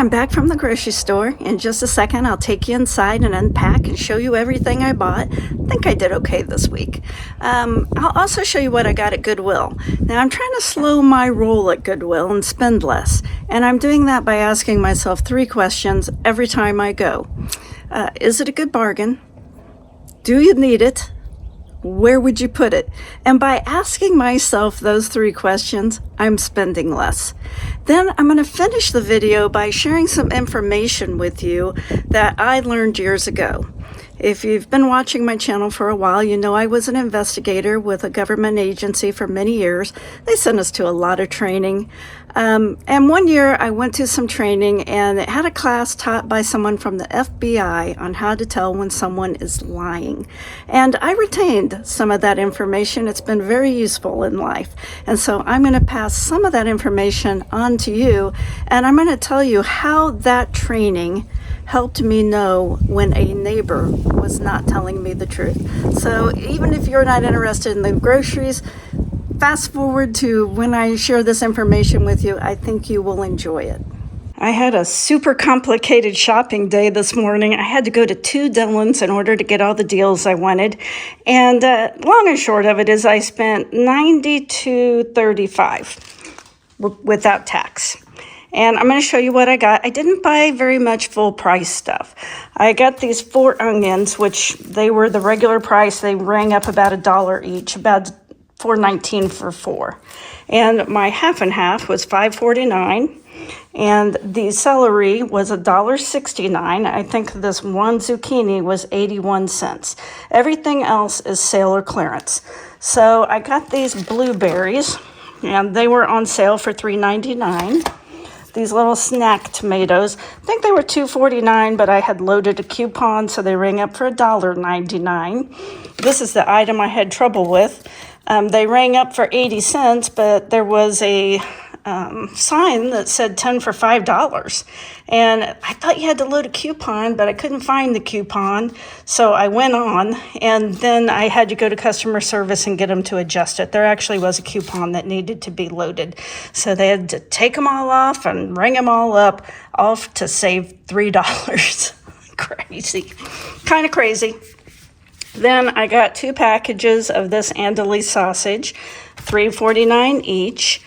I'm back from the grocery store. In just a second, I'll take you inside and unpack and show you everything I bought. I think I did okay this week. I'll also show you what I got at Goodwill. Now, I'm trying to slow my roll at Goodwill and spend less. And I'm doing that by asking myself 3 questions every time I go. Is it a good bargain? Do you need it? Where would you put it? And by asking myself those 3 questions, I'm spending less. Then I'm going to finish the video by sharing some information with you that I learned years ago. If you've been watching my channel for a while, you know I was an investigator with a government agency for many years. They sent us to a lot of training. And one year I went to some training and it had a class taught by someone from the FBI on how to tell when someone is lying. And I retained some of that information. It's been very useful in life. And so I'm going to pass some of that information on to you. And I'm going to tell you how that training helped me know when a neighbor was not telling me the truth. So even if you're not interested in the groceries, fast forward to when I share this information with you. I think you will enjoy it. I had a super complicated shopping day this morning. I had to go to 2 Dillons in order to get all the deals I wanted. And long and short of it is I spent $92.35 without tax. And I'm going to show you what I got. I didn't buy very much full price stuff. I got these 4 onions, which they were the regular price. They rang up about $1 each, about $4.19 for 4. And my half and half was $5.49. And the celery was $1.69. I think this one zucchini was 81 cents. Everything else is sale or clearance. So I got these blueberries, and they were on sale for $3.99. These little snack tomatoes, I think they were $2.49, but I had loaded a coupon, so they rang up for $1.99. This is the item I had trouble with. They rang up for 80 cents, but there was a sign that said 10 for $5. And I thought you had to load a coupon, but I couldn't find the coupon. So I went on, and then I had to go to customer service and get them to adjust it. There actually was a coupon that needed to be loaded. So they had to take them all off and ring them all up, off to save $3. Crazy. Kind of crazy. Then I got 2 packages of this Andalese sausage, $3.49 each.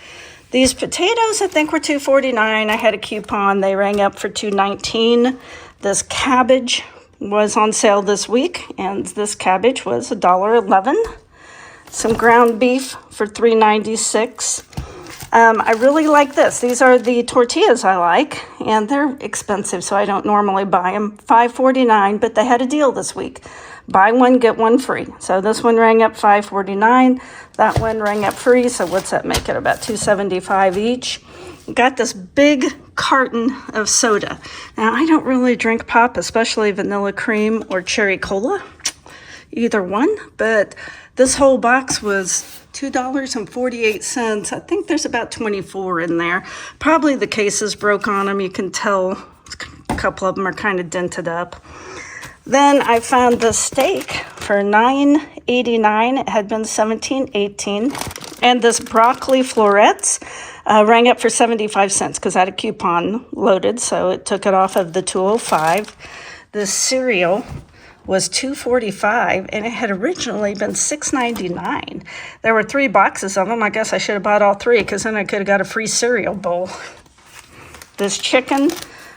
These potatoes, I think, were $2.49. I had a coupon. They rang up for $2.19. This cabbage was on sale this week, and this cabbage was $1.11. Some ground beef for $3.96. I really like this. These are the tortillas I like, and they're expensive, so I don't normally buy them. $5.49, but they had a deal this week. Buy one, get one free. So this one rang up $5.49. That one rang up free. So what's that make it? About $2.75 each. Got this big carton of soda. Now, I don't really drink pop, especially vanilla cream or cherry cola. Either one. But this whole box was $2.48. I think there's about 24 in there. Probably the cases broke on them. You can tell a couple of them are kind of dented up. Then I found this steak for $9.89. It had been $17.18. And this broccoli florets rang up for 75 cents because I had a coupon loaded, so it took it off of the $2.05. This cereal was $2.45, and it had originally been $6.99. There were 3 boxes of them. I guess I should have bought all 3 because then I could have got a free cereal bowl. This chicken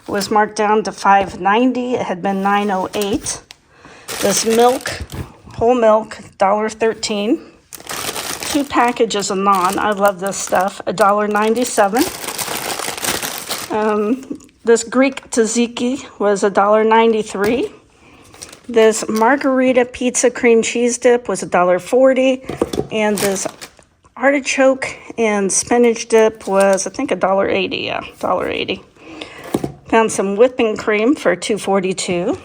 was marked down to $5.90. It had been $9.08. This milk, whole milk, $1.13. 2 packages of naan. I love this stuff. $1.97. This Greek tzatziki was $1.93. This margarita pizza cream cheese dip was $1.40. And this artichoke and spinach dip was, I think, $1.80. Yeah, $1.80. Found some whipping cream for $2.42.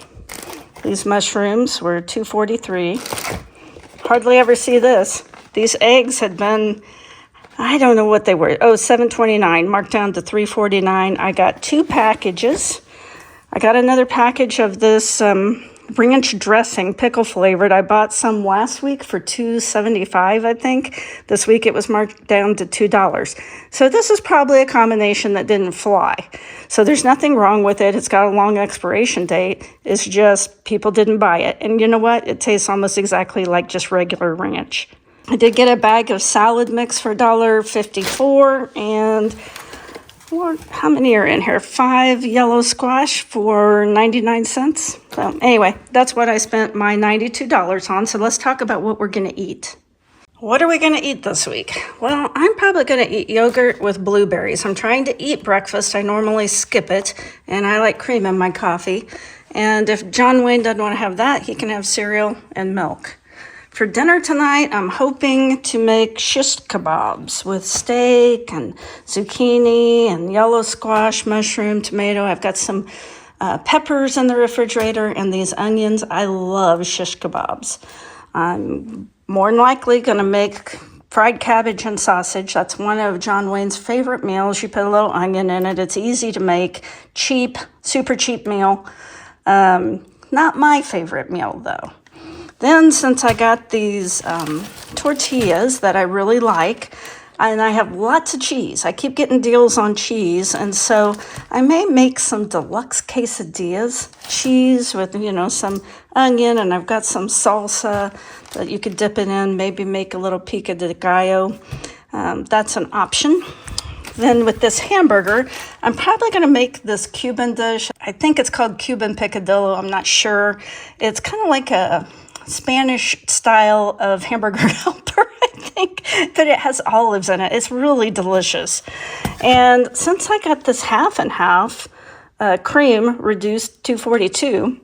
These mushrooms were $2.43. Hardly ever see this. These eggs had been, I don't know what they were. Oh, $7.29, marked down to $3.49. I got 2 packages. I got another package of this ranch dressing, pickle flavored. I bought some last week for $2.75, I think. This week it was marked down to $2. So this is probably a combination that didn't fly. So there's nothing wrong with it. It's got a long expiration date. It's just people didn't buy it. And you know what? It tastes almost exactly like just regular ranch. I did get a bag of salad mix for $1.54, and how many are in here? 5 yellow squash for 99 cents. So anyway, that's what I spent my $92 on. So let's talk about what we're going to eat. What are we going to eat this week? Well, I'm probably going to eat yogurt with blueberries. I'm trying to eat breakfast. I normally skip it, and I like cream in my coffee. And if John Wayne doesn't want to have that, he can have cereal and milk. For dinner tonight, I'm hoping to make shish kebabs with steak and zucchini and yellow squash, mushroom, tomato. I've got some peppers in the refrigerator and these onions. I love shish kebabs. I'm more than likely going to make fried cabbage and sausage. That's one of John Wayne's favorite meals. You put a little onion in it. It's easy to make, cheap, super cheap meal. Not my favorite meal, though. Then, since I got these tortillas that I really like, and I have lots of cheese. I keep getting deals on cheese, and so I may make some deluxe quesadillas. Cheese with, some onion, and I've got some salsa that you could dip it in, maybe make a little pico de gallo. That's an option. Then with this hamburger, I'm probably going to make this Cuban dish. I think it's called Cuban picadillo. I'm not sure. It's kind of like a Spanish style of hamburger helper, I think, but it has olives in it. It's really delicious. And since I got this half and half cream reduced to $2.42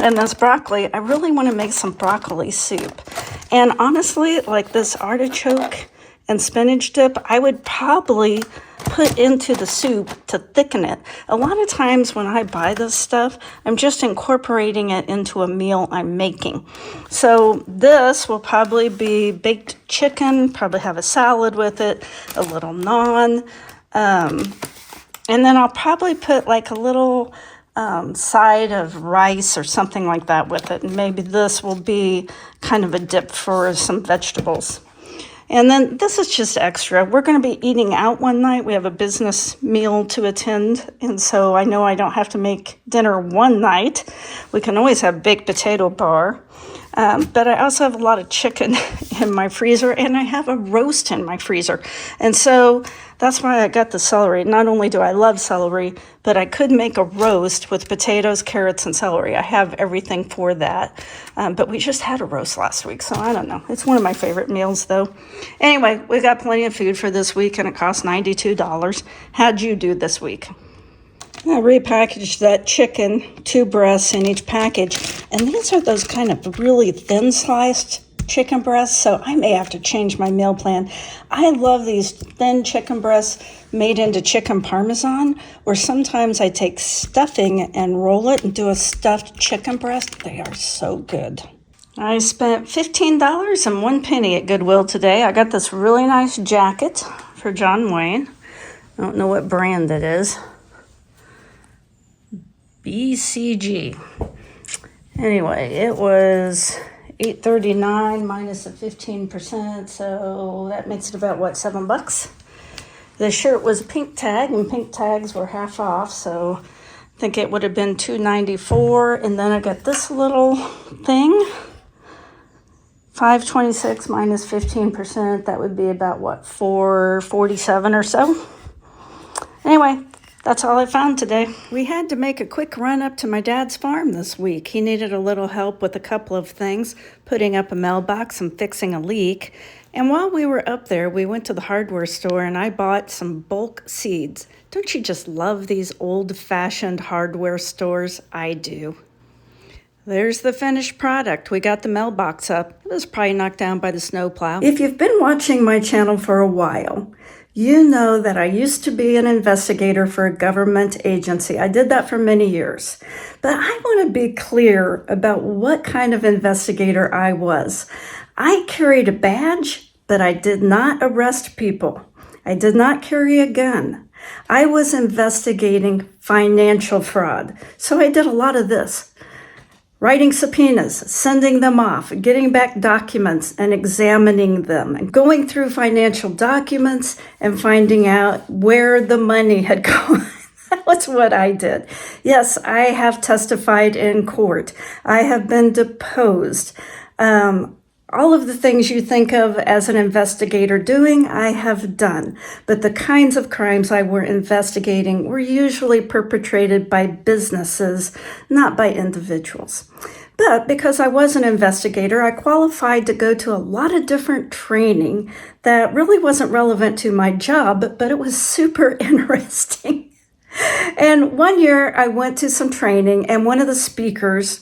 and this broccoli, I really want to make some broccoli soup. And honestly, like this artichoke and spinach dip, I would probably put into the soup to thicken it. A lot of times when I buy this stuff, I'm just incorporating it into a meal I'm making. So this will probably be baked chicken, probably have a salad with it, a little naan, and then I'll probably put like a little side of rice or something like that with it. And maybe this will be kind of a dip for some vegetables. And then this is just extra. We're going to be eating out one night. We have a business meal to attend. And so I know I don't have to make dinner one night. We can always have baked potato bar. But I also have a lot of chicken in my freezer, and I have a roast in my freezer. And so that's why I got the celery. Not only do I love celery, but I could make a roast with potatoes, carrots, and celery. I have everything for that. But we just had a roast last week, so I don't know. It's one of my favorite meals, though. Anyway, we got plenty of food for this week, and it cost $92. How'd you do this week? I repackaged that chicken, 2 breasts in each package, and these are those kind of really thin sliced chicken breasts, so I may have to change my meal plan. I love these thin chicken breasts made into chicken parmesan, or sometimes I take stuffing and roll it and do a stuffed chicken breast. They are so good. I spent $15.01 at Goodwill today. I got this really nice jacket for John Wayne. I don't know what brand it is. BCG. Anyway, it was $8.39 minus the 15%, so that makes it about, $7? The shirt was a pink tag, and pink tags were half off, so I think it would have been $2.94. And then I got this little thing, $5.26 minus 15%. That would be about, $4.47 or so. Anyway, that's all I found today. We had to make a quick run up to my dad's farm this week. He needed a little help with a couple of things, putting up a mailbox and fixing a leak. And while we were up there, we went to the hardware store and I bought some bulk seeds. Don't you just love these old-fashioned hardware stores? I do. There's the finished product. We got the mailbox up. It was probably knocked down by the snowplow. If you've been watching my channel for a while, you know that I used to be an investigator for a government agency. I did that for many years. But I want to be clear about what kind of investigator I was. I carried a badge, but I did not arrest people. I did not carry a gun. I was investigating financial fraud. So I did a lot of this. writing subpoenas, sending them off, getting back documents and examining them, and going through financial documents and finding out where the money had gone. That was what I did. Yes, I have testified in court. I have been deposed. All of the things you think of as an investigator doing, I have done. But the kinds of crimes I were investigating were usually perpetrated by businesses, not by individuals. But because I was an investigator, I qualified to go to a lot of different training that really wasn't relevant to my job, but it was super interesting. And one year I went to some training, and one of the speakers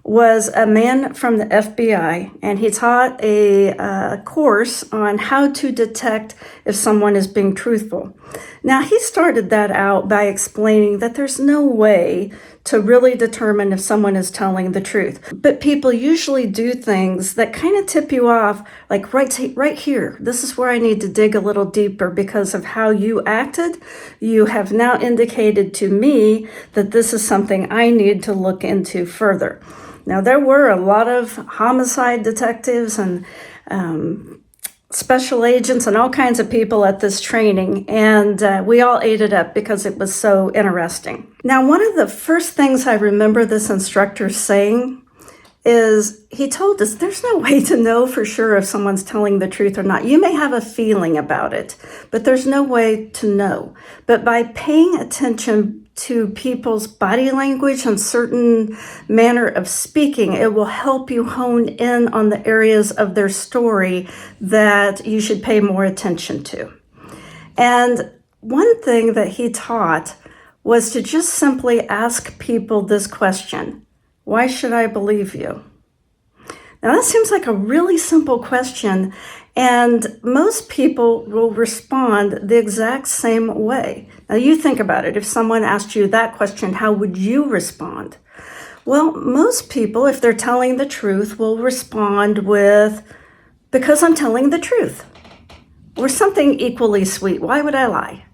was a man from the FBI, and he taught a course on how to detect if someone is being truthful. Now, he started that out by explaining that there's no way to really determine if someone is telling the truth. But people usually do things that kind of tip you off, like right here. This is where I need to dig a little deeper because of how you acted. You have now indicated to me that this is something I need to look into further. Now, there were a lot of homicide detectives and special agents and all kinds of people at this training, and we all ate it up because it was so interesting. Now, one of the first things I remember this instructor saying is he told us there's no way to know for sure if someone's telling the truth or not. You may have a feeling about it, but there's no way to know. But by paying attention to people's body language and certain manner of speaking, it will help you hone in on the areas of their story that you should pay more attention to. And one thing that he taught was to just simply ask people this question: why should I believe you? Now, that seems like a really simple question, and most people will respond the exact same way. Now, you think about it. If someone asked you that question, how would you respond? Well, most people, if they're telling the truth, will respond with, because I'm telling the truth, or something equally sweet. Why would I lie?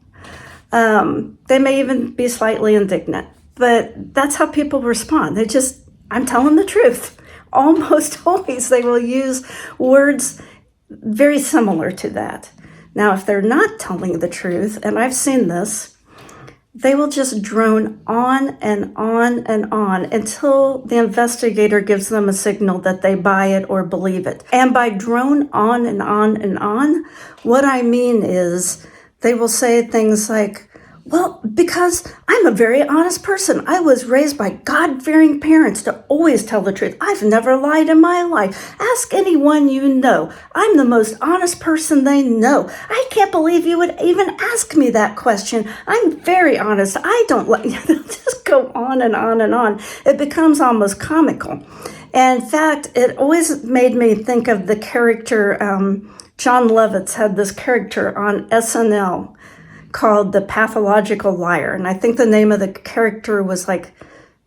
They may even be slightly indignant, but that's how people respond. They just, I'm telling the truth. Almost always they will use words very similar to that. Now, if they're not telling the truth, and I've seen this, they will just drone on and on and on until the investigator gives them a signal that they buy it or believe it. And by drone on and on and on, what I mean is they will say things like, well, because I'm a very honest person. I was raised by God-fearing parents to always tell the truth. I've never lied in my life. Ask anyone you know. I'm the most honest person they know. I can't believe you would even ask me that question. I'm very honest. I don't lie. Just go on and on and on. It becomes almost comical. And in fact, it always made me think of the character, John Lovitz had this character on SNL called The Pathological Liar. And I think the name of the character was like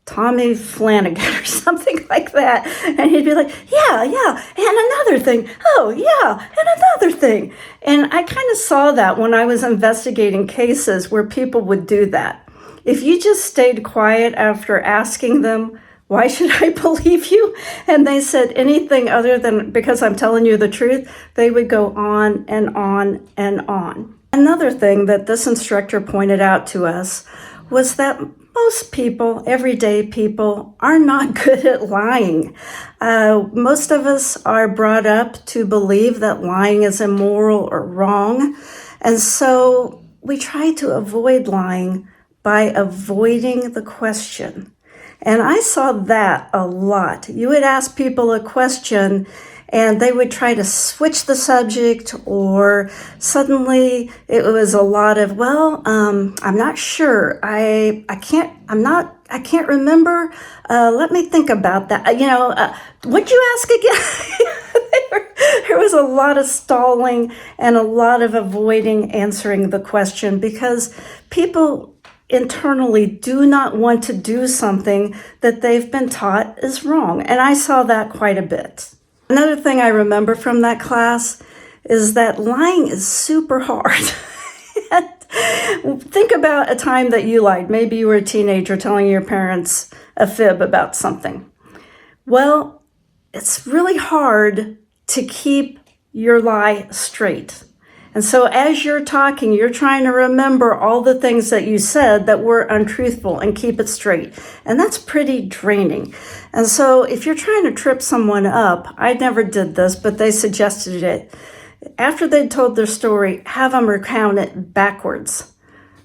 Tommy Flanagan or something like that. And he'd be like, yeah, and another thing. Oh, yeah, and another thing. And I kind of saw that when I was investigating cases where people would do that. If you just stayed quiet after asking them, why should I believe you? And they said anything other than because I'm telling you the truth, they would go on and on and on. Another thing that this instructor pointed out to us was that most people, everyday people, are not good at lying. Most of us are brought up to believe that lying is immoral or wrong. And so we try to avoid lying by avoiding the question. And I saw that a lot. You would ask people a question and they would try to switch the subject, or suddenly it was a lot of, well, I'm not sure. I can't remember. Let me think about that. What'd you ask again? There was a lot of stalling and a lot of avoiding answering the question because people internally do not want to do something that they've been taught is wrong. And I saw that quite a bit. Another thing I remember from that class is that lying is super hard. Think about a time that you lied. Maybe you were a teenager telling your parents a fib about something. Well, it's really hard to keep your lie straight. And so as you're talking, you're trying to remember all the things that you said that were untruthful and keep it straight. And that's pretty draining. And so if you're trying to trip someone up, I never did this, but they suggested it. After they told their story, have them recount it backwards.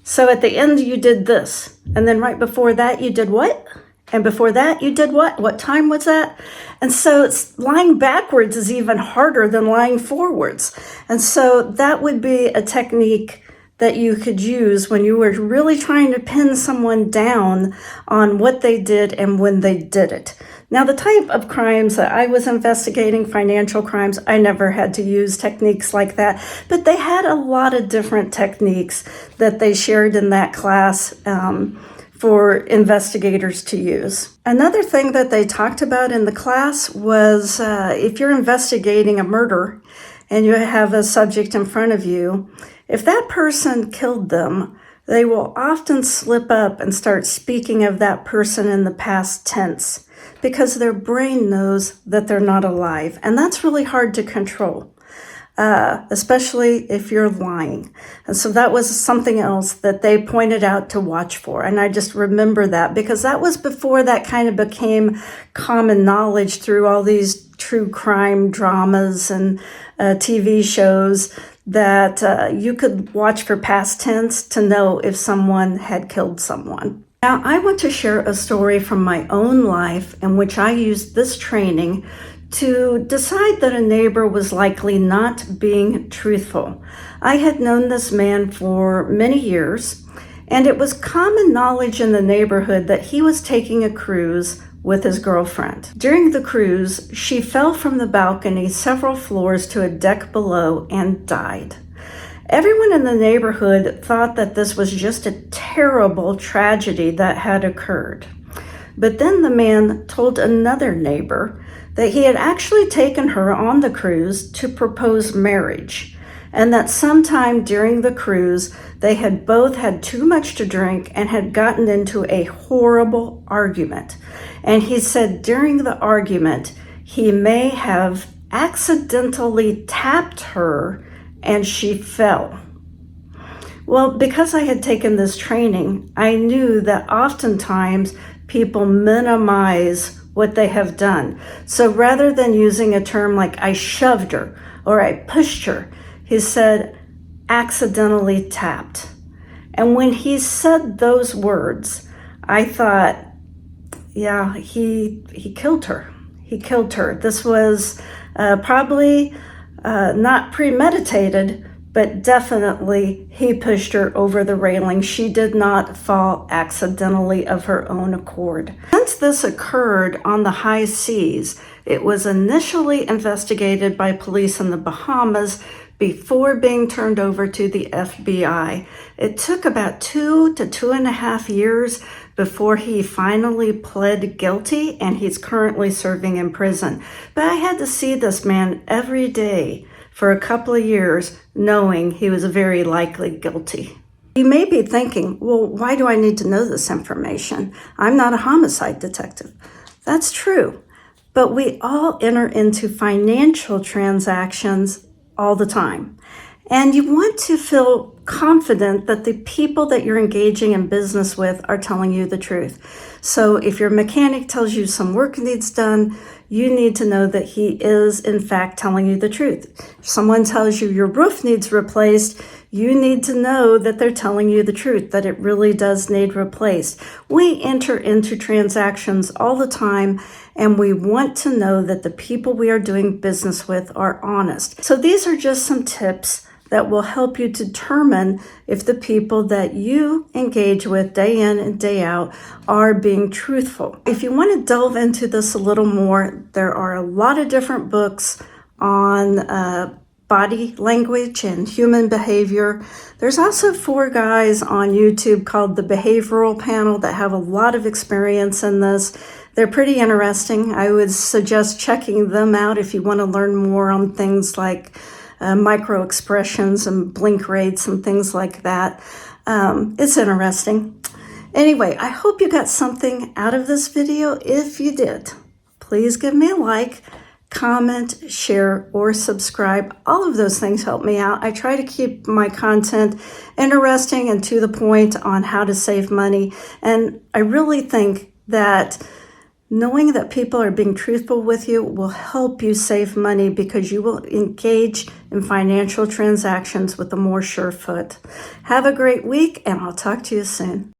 So at the end, you did this. And then right before that, you did what? And before that, you did what? What time was that? And so lying backwards is even harder than lying forwards. And so that would be a technique that you could use when you were really trying to pin someone down on what they did and when they did it. Now, the type of crimes that I was investigating, financial crimes, I never had to use techniques like that, but they had a lot of different techniques that they shared in that class for investigators to use. Another thing that they talked about in the class was if you're investigating a murder and you have a subject in front of you, if that person killed them, they will often slip up and start speaking of that person in the past tense because their brain knows that they're not alive. And that's really hard to control. Especially if you're lying. And so that was something else that they pointed out to watch for. And I just remember that because that was before that kind of became common knowledge through all these true crime dramas and TV shows that you could watch for past tense to know if someone had killed someone. Now, I want to share a story from my own life in which I used this training to decide that a neighbor was likely not being truthful. I had known this man for many years, and it was common knowledge in the neighborhood that he was taking a cruise with his girlfriend. During the cruise, she fell from the balcony several floors to a deck below and died. Everyone in the neighborhood thought that this was just a terrible tragedy that had occurred. But then the man told another neighbor that he had actually taken her on the cruise to propose marriage, and that sometime during the cruise, they had both had too much to drink and had gotten into a horrible argument. And he said during the argument, he may have accidentally tapped her and she fell. Well, because I had taken this training, I knew that oftentimes people minimize what they have done. So rather than using a term like I shoved her or I pushed her, he said accidentally tapped. And when he said those words, I thought, yeah, he killed her. He killed her. This was probably not premeditated, but definitely he pushed her over the railing. She did not fall accidentally of her own accord. Since this occurred on the high seas, it was initially investigated by police in the Bahamas before being turned over to the FBI. It took about 2 to 2.5 years before he finally pled guilty, and he's currently serving in prison. But I had to see this man every day for a couple of years, knowing he was very likely guilty. You may be thinking, well, why do I need to know this information? I'm not a homicide detective. That's true, but we all enter into financial transactions all the time. And you want to feel confident that the people that you're engaging in business with are telling you the truth. So if your mechanic tells you some work needs done, you need to know that he is, in fact, telling you the truth. If someone tells you your roof needs replaced, you need to know that they're telling you the truth, that it really does need replaced. We enter into transactions all the time, and we want to know that the people we are doing business with are honest. So these are just some tips that will help you determine if the people that you engage with day in and day out are being truthful. If you want to delve into this a little more, there are a lot of different books on body language and human behavior. There's also 4 guys on YouTube called the Behavioral Panel that have a lot of experience in this. They're pretty interesting. I would suggest checking them out if you want to learn more on things like micro expressions and blink rates and things like that. It's interesting. Anyway, I hope you got something out of this video. If you did, please give me a like, comment, share, or subscribe. All of those things help me out. I try to keep my content interesting and to the point on how to save money. And I really think that knowing that people are being truthful with you will help you save money because you will engage in financial transactions with a more sure foot. Have a great week, and I'll talk to you soon.